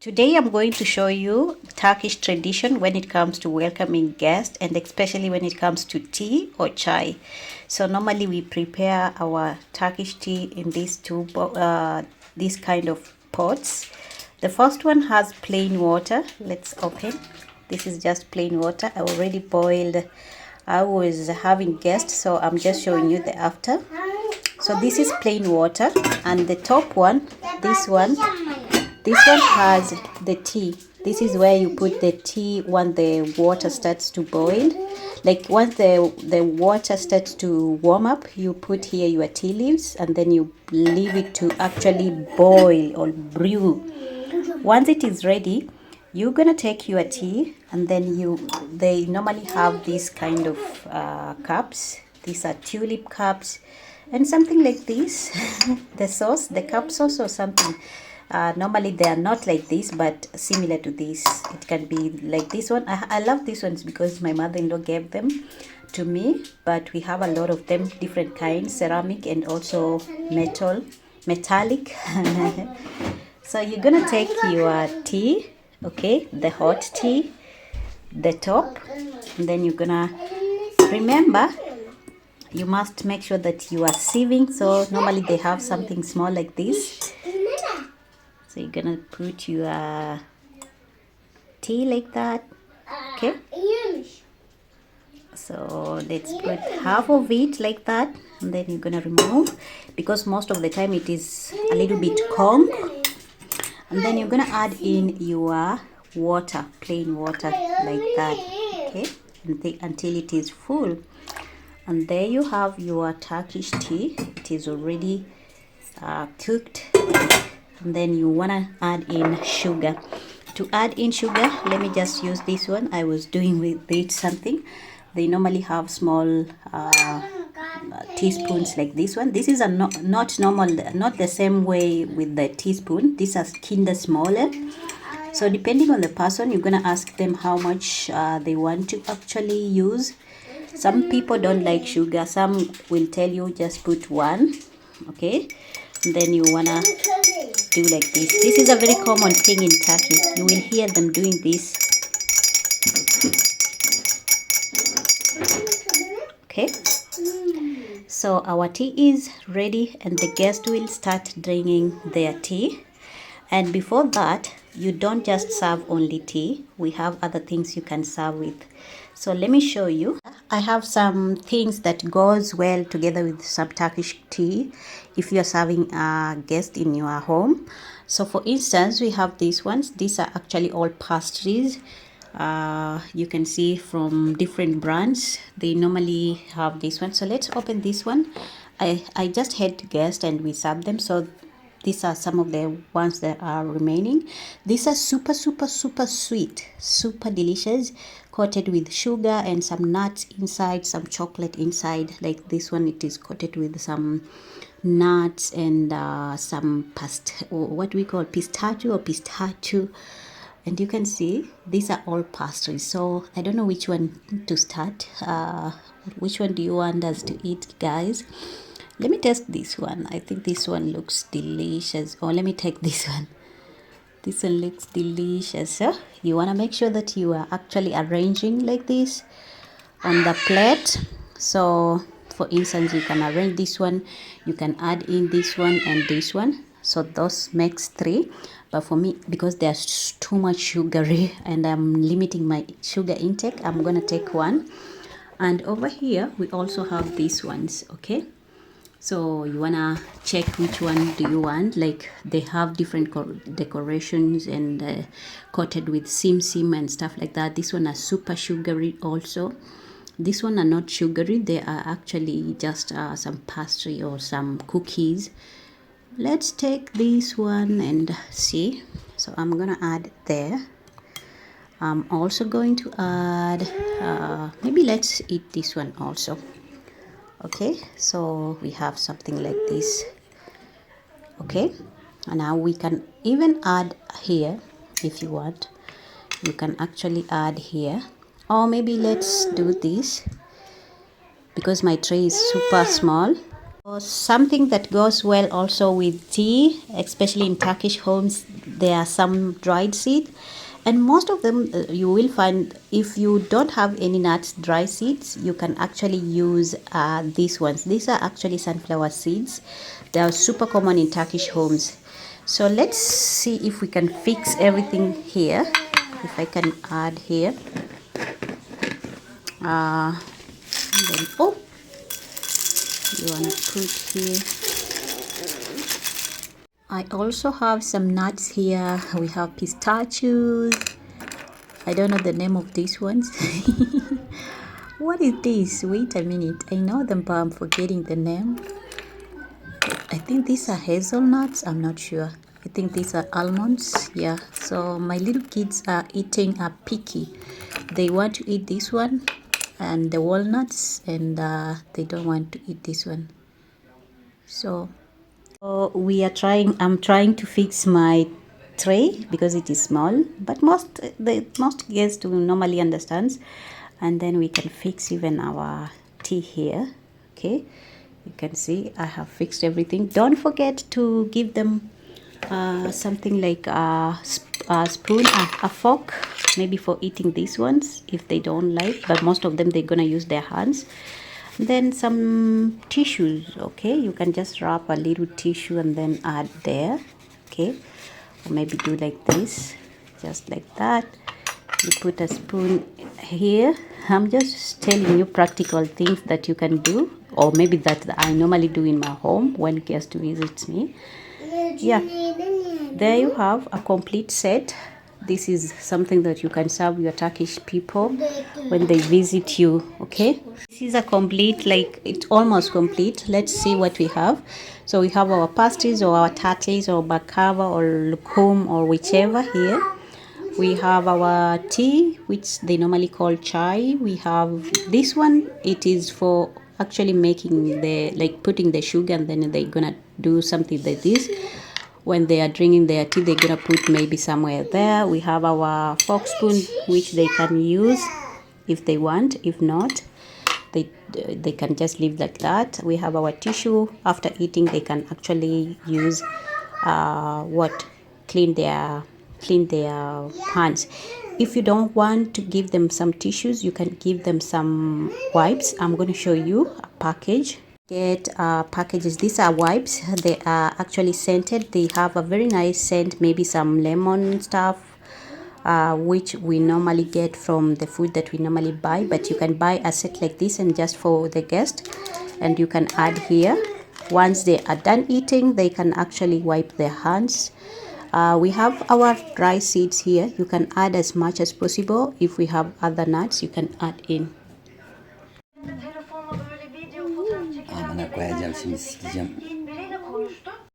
Today I'm going to show you Turkish tradition when it comes to welcoming guests and especially when it comes to tea or chai. So normally we prepare our Turkish tea in these kind of pots. The first one has plain water. Let's open. This is just plain water. I already boiled. I was having guests, so I'm just showing you the after. So this is plain water, and the top one, this one has the tea. This is where you put the tea when the water starts to boil. Like once the water starts to warm up, you put here your tea leaves and then you leave it to actually boil or brew. Once it is ready, you're gonna take your tea and then they normally have these kind of cups. These are tulip cups and something like this. The cup sauce or something. Normally they are not like this, but similar to this. It can be like this one. I love these ones because my mother-in-law gave them to me, but we have a lot of them, different kinds, ceramic and also metallic. So you're gonna take your tea, okay, the hot tea, the top, and then you're gonna remember you must make sure that you are sieving. So normally they have something small like this. So you're gonna put your tea like that, okay? So let's put half of it like that, and then you're gonna remove because most of the time it is a little bit conk. And then you're gonna add in your water, plain water like that, okay? Until it is full. And there you have your Turkish tea. It is already cooked. And then you wanna add in sugar. To add in sugar, let me just use this one. I was doing with it something. They normally have small teaspoons like this one. This is not normal, not the same way with the teaspoon. These are kinder smaller. So depending on the person, you're gonna ask them how much they want to actually use. Some people don't like sugar. Some will tell you just put one, okay? And then you wanna do like this. This is a very common thing in Turkey. You will hear them doing this. Okay, so our tea is ready and the guest will start drinking their tea. And before that, you don't just serve only tea. We have other things you can serve with. So let me show you. I have some things that goes well together with some Turkish tea if you're serving a guest in your home. So for instance, we have these ones. These are actually all pastries. You can see from different brands. They normally have this one. So let's open this one. I just had guests and we served them. So these are some of the ones that are remaining. These are super sweet, super delicious, coated with sugar and some nuts inside, some chocolate inside. Like this one, it is coated with some nuts and some what we call pistachio. And you can see these are all pastries. So I don't know which one to start. Which one do you want us to eat, guys? Let me test this one. I think this one looks delicious. Or let me take this one. This one looks delicious. So you want to make sure that you are actually arranging like this on the plate. So for instance, you can arrange this one. You can add in this one and this one. So those makes 3. But for me, because there's too much sugary and I'm limiting my sugar intake, I'm going to take 1. And over here, we also have these ones, okay? So you wanna check which one do you want. Like they have different decorations and coated with sim and stuff like that. This one are super sugary also. This one are not sugary. They are actually just some pastry or some cookies. Let's take this one and see. So I'm gonna add there. I'm also going to add maybe let's eat this one also. Okay, so we have something like this. Okay, and now we can even add here if you want. You can actually add here, or maybe let's do this because my tray is super small. Something that goes well also with tea, especially in Turkish homes, there are some dried seed, and most of them you will find, if you don't have any nuts, dry seeds, you can actually use these ones. These are actually sunflower seeds. They are super common in Turkish homes. So let's see if we can fix everything here. If I can add here. Then, oh, you want to put here. I also have some nuts here. We have pistachios. I don't know the name of these ones. What is this? Wait a minute. I know them, but I'm forgetting the name. I think these are hazelnuts. I'm not sure. I think these are almonds. Yeah. So my little kids are eating a picky. They want to eat this one and the walnuts, and they don't want to eat this one. So I'm trying to fix my tray because it is small, but most guests will normally understands, and then we can fix even our tea here. Okay, you can see I have fixed everything. Don't forget to give them something like a spoon, a fork, maybe for eating these ones if they don't like, but most of them they're gonna use their hands. Then some tissues. Okay, you can just wrap a little tissue and then add there. Okay, or maybe do like this, just like that. You put a spoon here. I'm just telling you practical things that you can do, or maybe that I normally do in my home when guests visit me. Yeah, there you have a complete set. This is something that you can serve your Turkish people when they visit you. Okay, this is a complete, like it's almost complete. Let's see what we have. So we have our pasties or our tatis or bakava or lukum or whichever here. We have our tea, which they normally call chai. We have this one. It is for actually making the, like putting the sugar, and then they're gonna do something like this. When they are drinking their tea, they're gonna put maybe somewhere there. We have our fork spoon, which they can use if they want. If not, they can just leave like that. We have our tissue. After eating, they can actually use clean their hands. If you don't want to give them some tissues, you can give them some wipes. I'm going to show you a package. Get packages. These are wipes. They are actually scented. They have a very nice scent, maybe some lemon stuff, which we normally get from the food that we normally buy, but you can buy a set like this and just for the guest, and you can add here. Once they are done eating, they can actually wipe their hands. We have our dry seeds here. You can add as much as possible. If we have other nuts, you can add in. Amına koyacağım şimdi, sikeceğim.